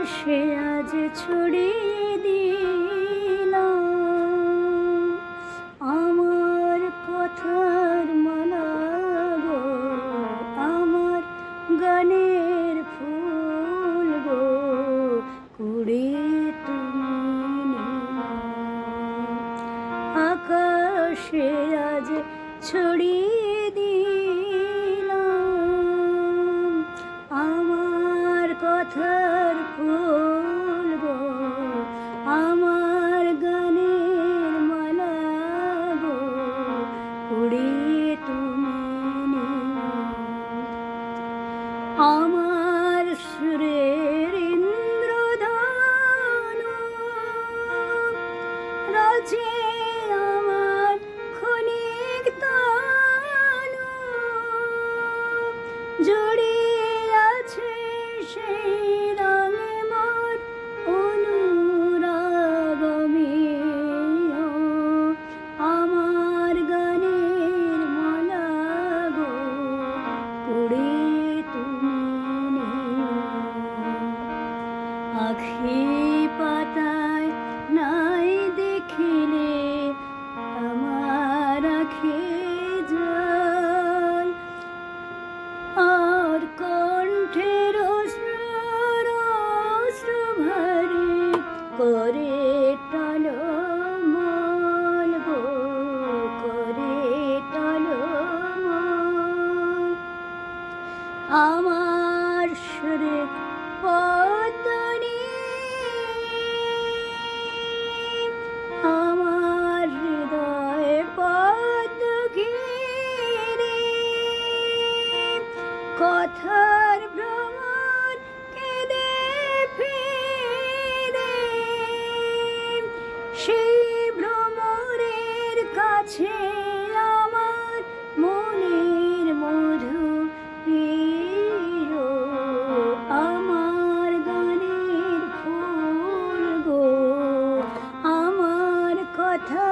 আকাশে আজ ছড়িয়ে দিলাম আমার কথার মালা গো, আমার গানের ফুল গো, কুড়িয়ে তুমি আকাশে আজ ছড়িয়ে দিলাম আমার কথার ফুল গো, আমার গানের মালা গো, কুড়িয়ে তুমি আমার সুরের ইন্দ্রধনু রাজে আমার ক্ষণিক তনু জড়িয়ে আছে সেই রঙে মোর অনুরাগমীয় আমার গানের মালা গো, কুড়িয়ে তুমি আখি পাতায় নাই দেখিলে আমার আখি জল আর কণ্ঠের অশ্রু ভরে করে টলমল গো, করে টলমল আমার সুরে পতনী আমার হৃদয়ে পদ্মগিরি কথার ভ্রমণ কেঁদে ফিরে সেই ভ্রমরের কাছে আমার মনের মধু আমার গানের ফুল গো, আমার কথা